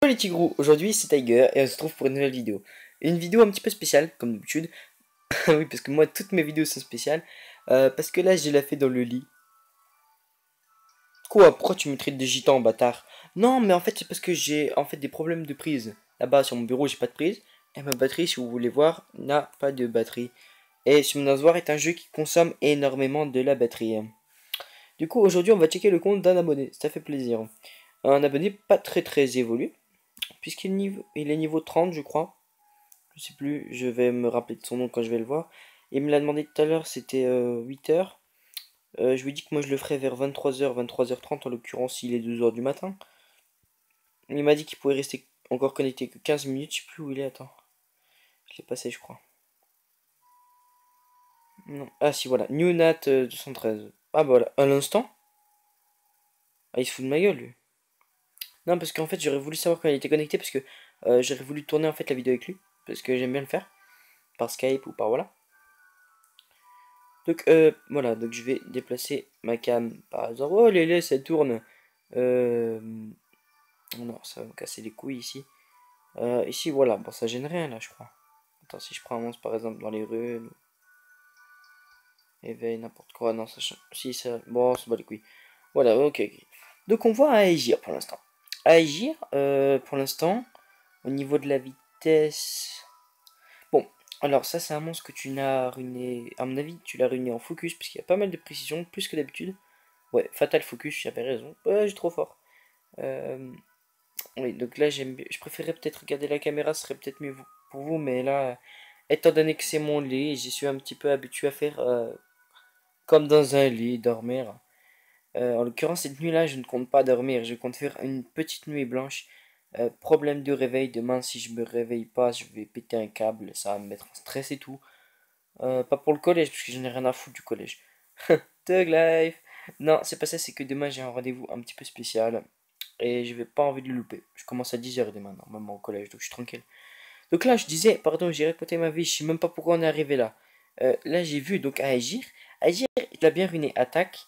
Salut les tigrous, aujourd'hui c'est Tiger et on se retrouve pour une nouvelle vidéo. Une vidéo un petit peu spéciale, comme d'habitude. Oui, parce que moi toutes mes vidéos sont spéciales. Parce que là je l'ai fait dans le lit. Quoi, pourquoi tu me traites de gitan, bâtard? Non, mais en fait c'est parce que j'ai en fait des problèmes de prise. Là-bas sur mon bureau j'ai pas de prise. Et ma batterie, si vous voulez voir, n'a pas de batterie. Et Summoner's est un jeu qui consomme énormément de la batterie. Du coup aujourd'hui on va checker le compte d'un abonné, ça fait plaisir. Un abonné pas très évolué. Il est niveau 30 je crois. Je sais plus, je vais me rappeler de son nom quand je vais le voir. Il me l'a demandé tout à l'heure, c'était 8h. Je lui ai dit que moi je le ferais vers 23h, 23h30 en l'occurrence il est 2h du matin. Il m'a dit qu'il pouvait rester encore connecté que 15 minutes, je sais plus où il est, attends. Je l'ai passé je crois. Non. Ah si voilà, Newnat 213. Ah bah voilà, à l'instant. Ah il se fout de ma gueule lui. Non parce qu'en fait j'aurais voulu savoir quand il était connecté parce que j'aurais voulu tourner en fait la vidéo avec lui. Parce que j'aime bien le faire. Par Skype ou par voilà. Donc voilà, donc je vais déplacer ma cam par hasard. Oh les ça tourne. Euh, non, ça va me casser les couilles ici. Ici voilà, bon ça gêne rien là je crois. Attends, si je prends un monstre par exemple dans les runes, éveil, n'importe quoi, non ça si ça. Bon ça bat les couilles. Voilà, ok. Donc on voit à Aegir pour l'instant. Aegir, pour l'instant, au niveau de la vitesse. Bon, alors ça c'est un monstre que tu n'as ruiné. À mon avis, tu l'as ruiné en focus, parce qu'il y a pas mal de précision, plus que d'habitude. Ouais, Fatal Focus, j'avais raison. Ouais, j'ai trop fort. Euh, oui, donc là, je préférerais peut-être regarder la caméra, ce serait peut-être mieux pour vous, mais là, étant donné que c'est mon lit, j'y suis un petit peu habitué à faire comme dans un lit, dormir. En l'occurrence, cette nuit-là, je ne compte pas dormir, je compte faire une petite nuit blanche. Problème de réveil, demain, si je me réveille pas, je vais péter un câble, ça va me mettre en stress et tout. Pas pour le collège, parce que je n'ai rien à foutre du collège. Thug Life! Non, c'est pas ça, c'est que demain j'ai un rendez-vous un petit peu spécial et je vais pas envie de le louper. Je commence à 10h demain, normalement au collège, donc je suis tranquille. Donc là, je disais, pardon, j'ai raconté ma vie, je sais même pas pourquoi on est arrivé là. Là, j'ai vu donc à Agir. Agir, il a bien ruiné attaque,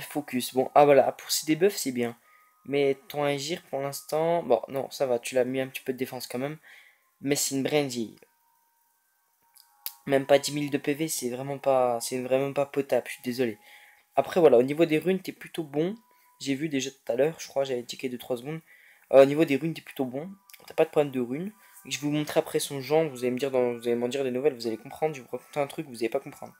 focus. Bon, ah voilà, pour ses debuffs, c'est bien. Mais ton Agir pour l'instant, bon, non, ça va, tu l'as mis un petit peu de défense quand même. Mais c'est une brindille. Même pas 10 000 de PV, c'est vraiment pas potable, je suis désolé. Après, voilà, au niveau des runes, t'es plutôt bon. J'ai vu déjà tout à l'heure, je crois, j'avais tické de 3 secondes. Au niveau des runes, t'es plutôt bon. T'as pas de problème de runes. Et je vais vous montrer après son genre, vous allez vous allez m'en dire des nouvelles, vous allez comprendre. Je vais vous raconter un truc, vous allez pas comprendre.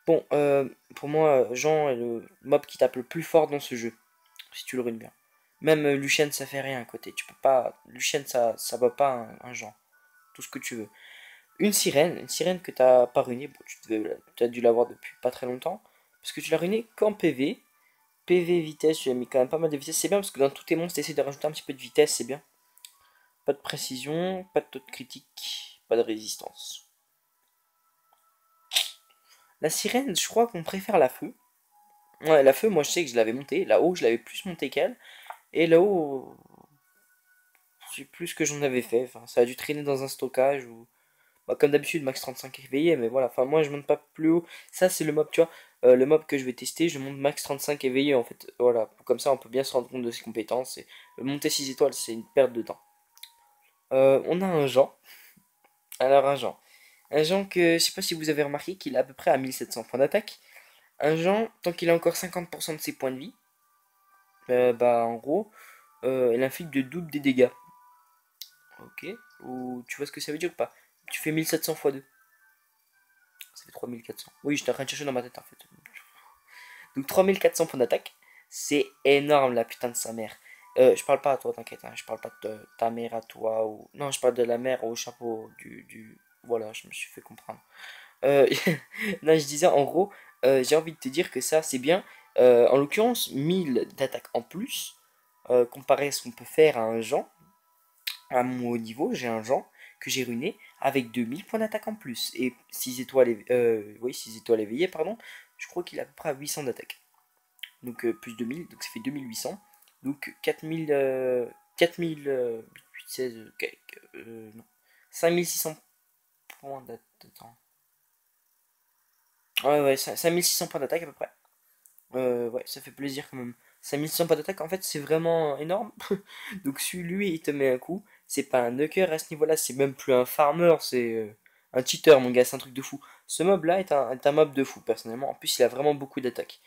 Bon, pour moi, Jean est le mob qui tape le plus fort dans ce jeu, si tu le runes bien. Même Lucien, ça fait rien à côté. Tu peux pas. Lucien, ça va pas un Jean. Tout ce que tu veux. Une sirène que t'as pas ruiné. Bon, tu as dû l'avoir depuis pas très longtemps. Parce que tu l'as ruiné qu'en PV. PV vitesse, tu as mis quand même pas mal de vitesse, c'est bien parce que dans tous tes monstres, t'essaies de rajouter un petit peu de vitesse, c'est bien. Pas de précision, pas de taux de critique, pas de résistance. La sirène, je crois qu'on préfère la feu. Ouais, la feu, moi je sais que je l'avais monté. Là-haut, je l'avais plus monté qu'elle. Et là-haut, je sais plus ce que j'en avais fait. Enfin, ça a dû traîner dans un stockage ou. Bah, comme d'habitude, max 35 éveillé, mais voilà. Enfin, moi je monte pas plus haut. Ça, c'est le mob, tu vois. Le mob que je vais tester, je monte max 35 éveillé en fait. Voilà. Comme ça, on peut bien se rendre compte de ses compétences. Et monter 6 étoiles, c'est une perte de temps. On a un Jean. Alors un Jean. Un Jean que je sais pas si vous avez remarqué qu'il est à peu près à 1700 points d'attaque. Un Jean, tant qu'il a encore 50% de ses points de vie, bah en gros, il inflige de double des dégâts. Ok. Ou tu vois ce que ça veut dire ou pas? Tu fais 1700 x 2. Ça fait 3400. Oui, j'étais en train de chercher dans ma tête en fait. Donc 3400 points d'attaque. C'est énorme la putain de sa mère. Je parle pas à toi, t'inquiète. Hein, je parle pas de ta mère à toi. Ou... Non, je parle de la mère au chapeau du... Voilà, je me suis fait comprendre. Euh, non, je disais en gros, j'ai envie de te dire que ça c'est bien. En l'occurrence, 1000 d'attaque en plus, comparé à ce qu'on peut faire à un Jean. À mon haut niveau, j'ai un Jean que j'ai ruiné avec 2000 points d'attaque en plus. Et 6 étoiles, oui, 6 étoiles éveillées, pardon. Je crois qu'il est à peu près à 800 d'attaque. Donc plus 2000, donc ça fait 2800. Donc 4000, 16, non. 5600 points d'attaque. Ouais, ouais, 5600 points d'attaque à peu près. Ouais, ça fait plaisir quand même. 5100 pas d'attaque, en fait, c'est vraiment énorme. Donc, si lui, il te met un coup, c'est pas un knocker à ce niveau-là, c'est même plus un farmer, c'est un cheater, mon gars, c'est un truc de fou. Ce mob-là est un mob de fou, personnellement. En plus, il a vraiment beaucoup d'attaques.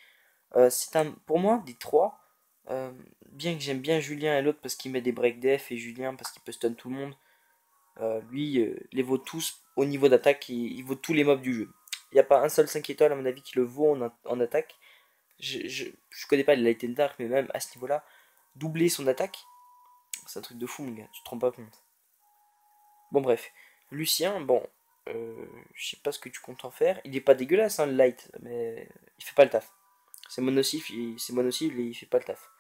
Pour moi, des trois, euh, bien que j'aime bien Julien et l'autre parce qu'il met des break def et Julien parce qu'il peut stun tout le monde, lui, les vaut tous au niveau d'attaque, il vaut tous les mobs du jeu. Il n'y a pas un seul 5 étoiles, à mon avis, qui le vaut en attaque. Je connais pas les Light and Dark, mais même à ce niveau-là, doubler son attaque, c'est un truc de fou, mon gars, tu te rends pas compte. Bon, bref. Lucien, bon, je sais pas ce que tu comptes en faire. Il est pas dégueulasse, hein, le light, mais il fait pas le taf. C'est mono-cible et il fait pas le taf.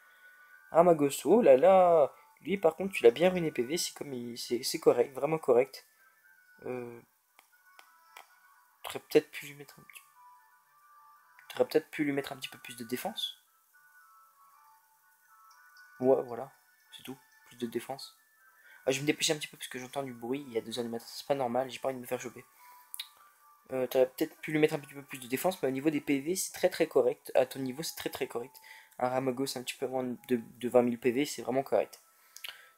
Ramagos, oh là là, lui par contre, tu l'as bien ruiné PV, c'est correct, vraiment correct. Euh, T'aurais peut-être pu lui mettre t'aurais peut-être pu lui mettre un petit peu plus de défense. Ouais, voilà, c'est tout, plus de défense. Ah, je vais me dépêcher un petit peu parce que j'entends du bruit, il y a 2 heures du matin, c'est pas normal, j'ai pas envie de me faire choper. T'aurais peut-être pu lui mettre un petit peu plus de défense, mais au niveau des PV, c'est très très correct. À ton niveau, c'est très très correct. Un Ramagos un petit peu moins de 20 000 PV, c'est vraiment correct.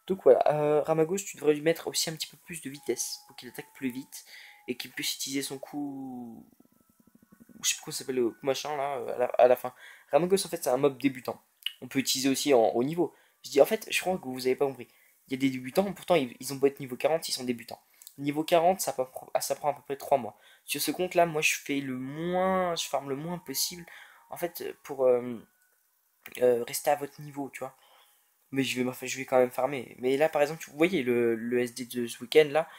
Donc voilà, Ramagos, tu devrais lui mettre aussi un petit peu plus de vitesse pour qu'il attaque plus vite et qu'il puisse utiliser son coup. Je sais pas comment ça s'appelle le coup machin là, à la fin. Ramagos, en fait, c'est un mob débutant. On peut utiliser aussi en haut niveau. Je dis, en fait, je crois que vous avez pas compris. Il y a des débutants, pourtant ils ont beau être niveau 40, ils sont débutants. Niveau 40, ça prend à peu près 3 mois. Sur ce compte là, moi je farme le moins possible. En fait, pour rester à votre niveau, tu vois. Mais je vais quand même farmer. Mais là, par exemple, vous voyez le SD de ce week-end là,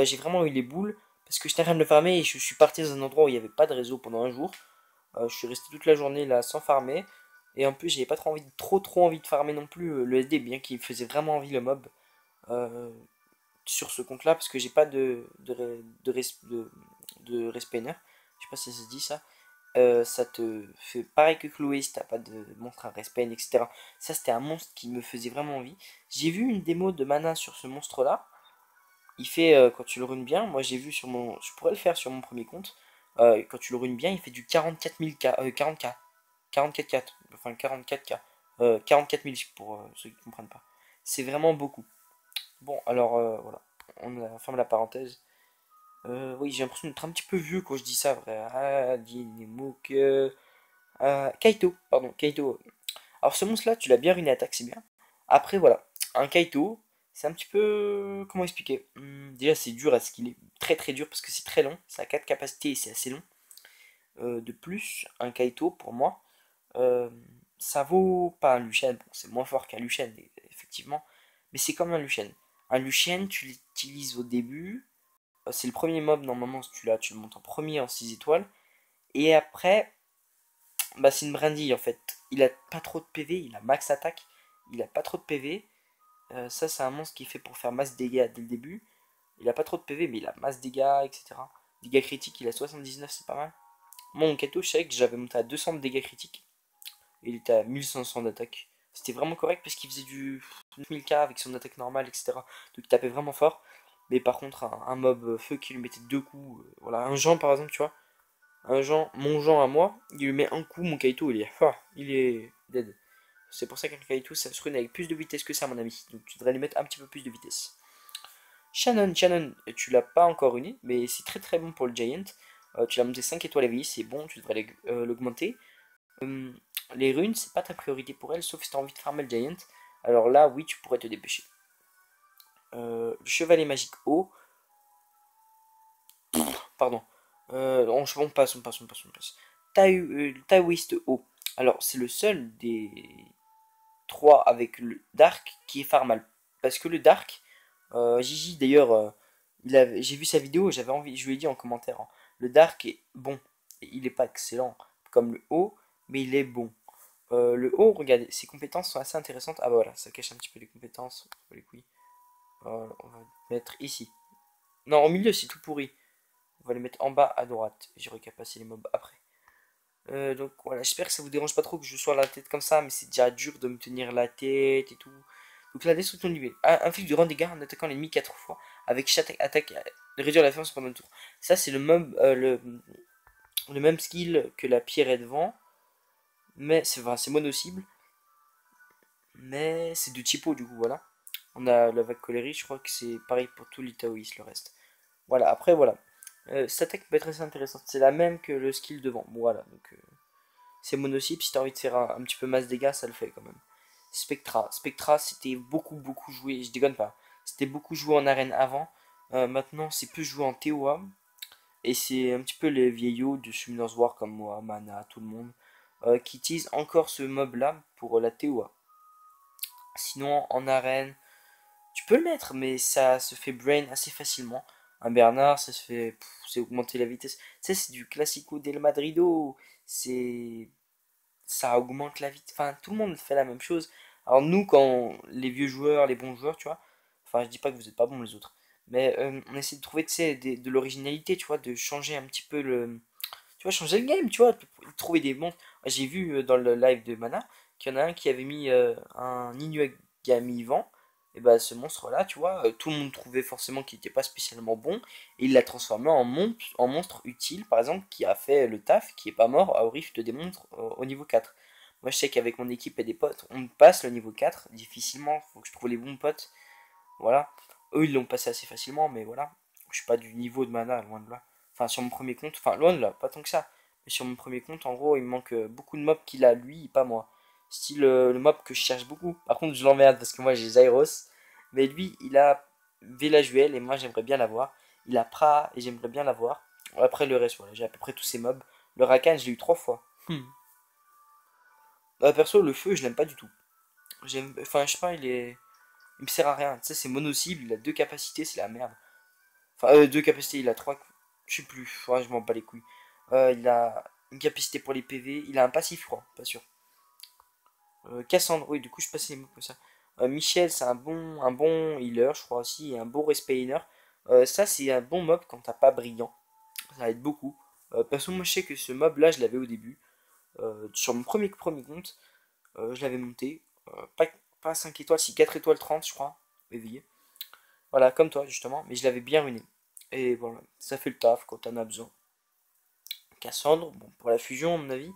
j'ai vraiment eu les boules parce que j'étais en train de le farmer et je suis parti dans un endroit où il n'y avait pas de réseau pendant un jour. Je suis resté toute la journée là sans farmer. Et en plus, j'avais pas trop envie de farmer non plus le SD, bien qu'il faisait vraiment envie le mob euh, sur ce compte là parce que j'ai pas de respawner. Je sais pas si ça se dit ça. Ça te fait pareil que Chloé si t'as pas de monstre à respawn, etc. Ça, c'était un monstre qui me faisait vraiment envie. J'ai vu une démo de mana sur ce monstre là. Il fait, quand tu le runes bien, moi j'ai vu sur mon. Je pourrais le faire sur mon premier compte. Quand tu le runes bien, il fait du 44 000 K, 40K. 44K, enfin 44K. 44 000 pour ceux qui ne comprennent pas. C'est vraiment beaucoup. Bon, alors voilà, ferme la parenthèse. Oui, j'ai l'impression d'être un petit peu vieux quand je dis ça, vrai. Ah, Dinemook. Kaito, pardon, Kaito. Alors ce monstre-là, tu l'as bien ruiné attaque, c'est bien. Après, voilà, un Kaito, c'est un petit peu. Comment expliquer? Déjà, c'est dur à skiller. Très très dur parce que c'est très long. Ça a 4 capacités et c'est assez long. De plus, un Kaito, pour moi, euh, ça vaut pas un Lucien. Bon, c'est moins fort qu'un Lucien, effectivement. Mais c'est comme un Lucien. Un Lucien, tu l'utilises au début. C'est le premier mob, normalement, si tu l'as, tu le montes en premier en 6 étoiles. Et après, bah, c'est une brindille en fait. Il a pas trop de PV, il a max attaque, il a pas trop de PV. Ça, c'est un monstre qui est fait pour faire masse dégâts dès le début. Il a pas trop de PV, mais il a masse dégâts, etc. Dégâts critiques, il a 79, c'est pas mal. Moi, mon Kato, je savais que j'avais monté à 200 de dégâts critiques. Et il était à 1500 d'attaque. C'était vraiment correct parce qu'il faisait du 1000k avec son attaque normale, etc. Donc il tapait vraiment fort. Mais par contre, un mob feu qui lui mettait deux coups, voilà, un Jean par exemple, tu vois, mon Jean à moi, il lui met un coup, mon Kaito il est fort, il est dead. C'est pour ça qu'un Kaito ça se rune avec plus de vitesse que ça, mon ami. Donc tu devrais lui mettre un petit peu plus de vitesse. Shannon, tu l'as pas encore runé, mais c'est très très bon pour le Giant. Tu l'as monté 5 étoiles à vie, c'est bon, tu devrais l'augmenter. Euh, les runes, c'est pas ta priorité pour elle, sauf si tu as envie de farmer le Giant. Alors là, oui, tu pourrais te dépêcher. Le chevalier magique haut, pardon. On passe. Taoïste haut. Alors, c'est le seul des trois avec le Dark qui est farmal. Parce que le Dark, Gigi d'ailleurs, j'ai vu sa vidéo, j'avais envie, je lui ai dit en commentaire, hein, le Dark est bon. Il est pas excellent comme le haut, mais il est bon. Le haut, regardez, ses compétences sont assez intéressantes. Ah bah voilà, ça cache un petit peu les compétences. Les couilles. On va mettre ici. Non, au milieu, c'est tout pourri. On va les mettre en bas à droite. J'aurai qu'à passer les mobs après. Donc voilà, j'espère que ça vous dérange pas trop que je sois la tête comme ça, mais c'est déjà dur de me tenir la tête et tout. Donc la destruction de niveau. Inflige de grands dégâts en attaquant l'ennemi 4 fois. Avec chaque attaque, de réduire la défense pendant le tour. Ça, c'est le même skill que la pierre est devant. Mais c'est mono-cible. Mais c'est de typo du coup, voilà. On a la vague colérique, je crois que c'est pareil pour tout l'Itaoïs, le reste. Voilà, après voilà. Cette attaque peut être assez intéressante. C'est la même que le skill devant. Voilà, donc c'est monocycle. Si t'as envie de faire un petit peu masse dégâts, ça le fait quand même. Spectra. Spectra, c'était beaucoup joué. Je déconne pas. C'était beaucoup joué en arène avant. Maintenant, c'est plus joué en TOA. Et c'est un petit peu les vieillots de Summoner's War comme moi, Mana, tout le monde, qui utilisent encore ce mob là pour la TOA. Sinon, en arène, tu peux le mettre, mais ça se fait brain assez facilement. Un Bernard, ça se fait. C'est augmenter la vitesse. Tu sais, c'est du classico del Madrido. C'est. Ça augmente la vitesse. Enfin, tout le monde fait la même chose. Alors, nous, quand les vieux joueurs, les bons joueurs, tu vois. Enfin, je dis pas que vous êtes pas bons les autres. Mais on essaie de trouver, tu sais, de l'originalité, tu vois, de changer un petit peu le. Tu vois, changer le game, tu vois, trouver des bons. J'ai vu dans le live de Mana qu'il y en a un qui avait mis un Inuyagami vent. Et bah, ce monstre-là, tu vois, tout le monde trouvait forcément qu'il n'était pas spécialement bon. Et il l'a transformé en monstre utile, par exemple, qui a fait le taf, qui est pas mort au rift des monstres au niveau 4. Moi, je sais qu'avec mon équipe et des potes, on passe le niveau 4 difficilement. Faut que je trouve les bons potes. Voilà. Eux, ils l'ont passé assez facilement, mais voilà. Je suis pas du niveau de Mana, loin de là. Enfin, sur mon premier compte, enfin, loin de là, pas tant que ça. Mais sur mon premier compte, en gros, il me manque beaucoup de mobs qu'il a lui, pas moi. Style le mob que je cherche beaucoup. Par contre, je l'emmerde parce que moi j'ai Zyros. Mais lui, il a Velajuel et moi j'aimerais bien l'avoir. Il a Pra et j'aimerais bien l'avoir. Après le reste, voilà, j'ai à peu près tous ces mobs. Le Rakan, je l'ai eu 3 fois. Perso, le feu, je l'aime pas du tout. J'aime, enfin, je sais pas, il me sert à rien. Tu sais, c'est mono-cible, il a 2 capacités, c'est la merde. Enfin, 2 capacités, il a 3. Je sais plus, ouais, je m'en bats les couilles. Il a une capacité pour les PV, il a un passif, je crois, pas sûr. Cassandre, oui, du coup, je passais les mots comme ça. Michel, c'est un bon healer, je crois aussi, et un bon respainer. Ça, c'est un bon mob quand t'as pas brillant. Ça aide beaucoup. Perso, moi, je sais que ce mob-là, je l'avais au début. Sur mon premier compte, je l'avais monté. Pas 5 étoiles, si 4 étoiles 30, je crois. Éveillé. Voilà, comme toi, justement. Mais je l'avais bien ruiné. Et voilà, ça fait le taf quand t'en as besoin. Cassandre, bon, pour la fusion, à mon avis.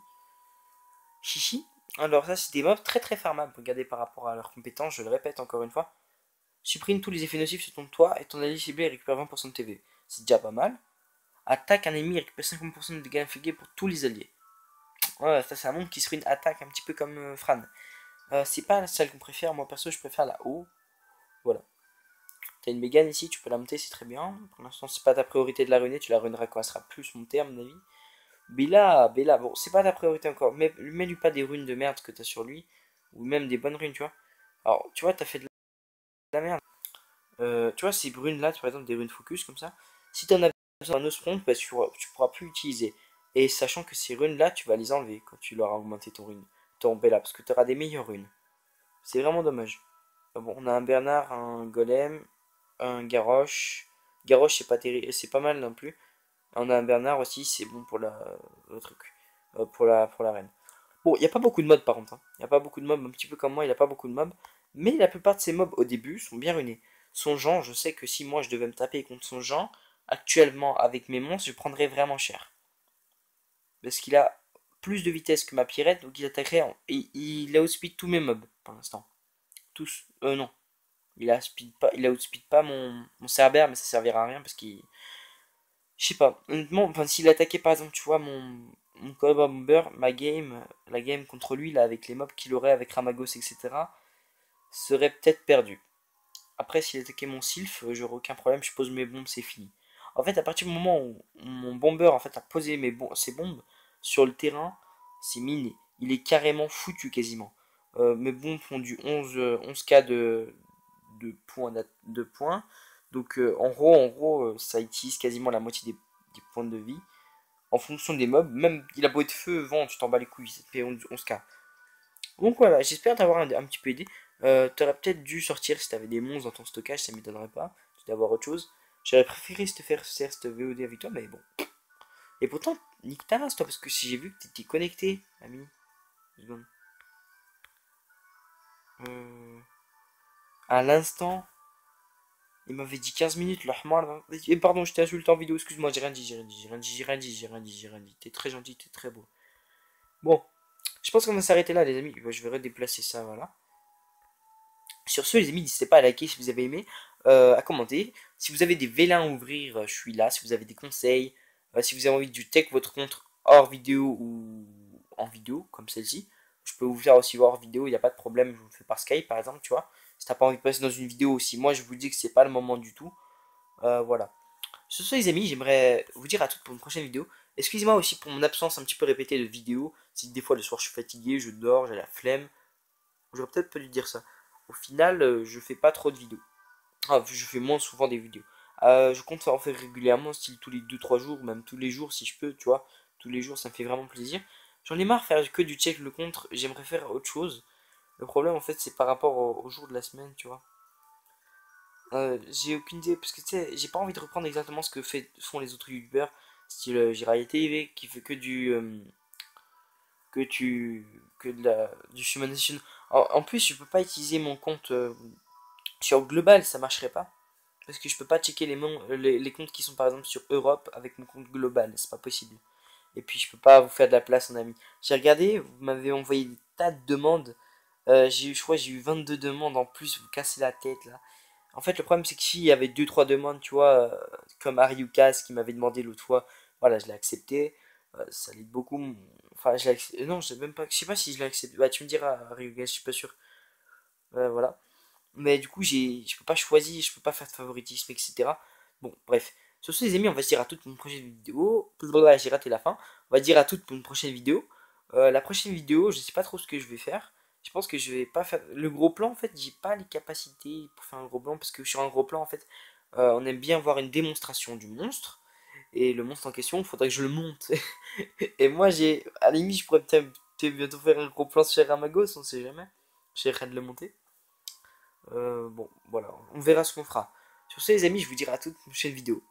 Chichi. Alors ça, c'est des mobs très farmables. Regardez par rapport à leurs compétences, je le répète encore une fois. Supprime tous les effets nocifs sur ton toit et ton allié ciblé récupère 20% de TV. C'est déjà pas mal. Attaque un ennemi et récupère 50% de dégâts infligés pour tous les alliés. Ouais, ça c'est un monde qui se fait une attaque un petit peu comme Fran. C'est pas celle qu'on préfère, moi perso je préfère la haut. Voilà. T'as une Mégane ici, tu peux la monter, c'est très bien. Pour l'instant, c'est pas ta priorité de la ruiner, tu la ruineras quand elle sera plus montée, à mon avis. Bella, bon, c'est pas ta priorité encore. Mais mets-lui pas des runes de merde que t'as sur lui, ou même des bonnes runes, tu vois. Alors, tu vois, t'as fait de la merde. Tu vois, ces runes là, par exemple, des runes focus comme ça, si t'en as besoin d'un autre front, bah, tu pourras plus utiliser. Et sachant que ces runes là, tu vas les enlever quand tu leur as augmenté ton Bella, parce que tu auras des meilleures runes. C'est vraiment dommage. Bon, on a un Bernard, un Golem, un Garrosh. Garrosh, c'est pas terrible, c'est pas mal non plus. On a un Bernard aussi, c'est bon pour le truc, pour la reine. Bon, il n'y a pas beaucoup de mobs par contre, hein. Il n'y a pas beaucoup de mobs, un petit peu comme moi, il n'y a pas beaucoup de mobs. Mais la plupart de ces mobs au début sont bien ruinés. Son Jean, je sais que si moi je devais me taper contre son Jean, actuellement avec mes monstres, je prendrais vraiment cher. Parce qu'il a plus de vitesse que ma Pierrette, donc il attaquerait et il outspeed tous mes mobs pour l'instant. Tous. Non. Il outspeed pas mon Cerbère, mais ça servira à rien parce qu'il. Je sais pas. Honnêtement, enfin, s'il attaquait par exemple, tu vois, mon Cobra Bomber, la game contre lui, là, avec les mobs qu'il aurait avec Ramagos, etc., serait peut-être perdu. Après, s'il attaquait mon Sylph, j'aurais aucun problème, je pose mes bombes, c'est fini. En fait, à partir du moment où mon bomber en fait, a posé ses bombes sur le terrain, c'est miné. Il est carrément foutu quasiment. Mes bombes font du 11K de points. Donc en gros, ça utilise quasiment la moitié des points de vie. En fonction des mobs, même il a beau être feu, vent, tu t'en bats les couilles, ça te fait 11K. Donc voilà, j'espère t'avoir un petit peu aidé. T'aurais peut-être dû sortir si t'avais des monstres dans ton stockage, ça m'étonnerait pas. Tu dois avoir autre chose. J'aurais préféré te faire cette VOD avec toi, mais bon. Et pourtant, nique ta race, toi, parce que si j'ai vu que t'étais connecté, ami. Une seconde. À l'instant, il m'avait dit 15 minutes, le hamar. Et pardon, je t'ai insulté en vidéo, excuse-moi, j'ai rien dit, j'ai rien dit, j'ai rien dit, j'ai rien dit, j'ai rien dit, j'ai rien dit. T'es très gentil, t'es très beau. Bon, je pense qu'on va s'arrêter là, les amis. Je vais redéplacer ça, voilà. Sur ce, les amis, n'hésitez pas à liker si vous avez aimé, à commenter. Si vous avez des vélins à ouvrir, je suis là. Si vous avez des conseils, si vous avez envie de check votre compte hors vidéo ou en vidéo, comme celle-ci, je peux vous faire aussi voir hors vidéo, il n'y a pas de problème, je vous le fais par Skype par exemple, tu vois. Si t'as pas envie de passer dans une vidéo aussi, moi je vous dis que c'est pas le moment du tout. Voilà. Sur ce, les amis, j'aimerais vous dire à toutes pour une prochaine vidéo. Excusez-moi aussi pour mon absence un petit peu répétée de vidéos. Si des fois le soir je suis fatigué, je dors, j'ai la flemme. J'aurais peut-être pas dû dire ça. Au final, je fais pas trop de vidéos. Ah, je fais moins souvent des vidéos. Je compte en faire régulièrement, style tous les 2-3 jours, même tous les jours si je peux, tu vois. Tous les jours, ça me fait vraiment plaisir. J'en ai marre de faire que du check le contre, j'aimerais faire autre chose. Le problème, en fait, c'est par rapport au jour de la semaine, tu vois. J'ai aucune idée, parce que tu sais, j'ai pas envie de reprendre exactement ce que font les autres youtubeurs, style Jiraiya TV, qui fait que du Summon. En plus, je peux pas utiliser mon compte sur Global, ça marcherait pas. Parce que je peux pas checker les comptes qui sont par exemple sur Europe avec mon compte global, c'est pas possible. Et puis je peux pas vous faire de la place en ami. J'ai regardé, vous m'avez envoyé des tas de demandes. Je crois que j'ai eu 22 demandes en plus, vous cassez la tête là. En fait, le problème c'est que si il y avait deux trois demandes, tu vois, comme Ariukas qui m'avait demandé l'autre fois, voilà, je l'ai accepté. Ça l'aide beaucoup. Enfin, je l'ai accepté. Non, je sais même pas, je sais pas si je l'ai accepté. Bah, tu me diras, Ariukas, je suis pas sûr. Voilà. Mais du coup, je peux pas choisir, je peux pas faire de favoritisme, etc. Bon, bref. Sur ce, les amis, on va se dire à toutes pour une prochaine vidéo. Voilà, j'ai raté la fin. On va dire à toutes pour une prochaine vidéo. La prochaine vidéo, je sais pas trop ce que je vais faire. Je pense que je vais pas faire le gros plan. En fait, j'ai pas les capacités pour faire un gros plan parce que sur un gros plan, en fait, on aime bien voir une démonstration du monstre. Et le monstre en question, il faudrait que je le monte. Et moi, à la limite, je pourrais peut-être bientôt faire un gros plan sur Ramagos, on sait jamais. J'essaierai de le monter. Bon, voilà, on verra ce qu'on fera. Sur ce, les amis, je vous dirai à toute une prochaine vidéo.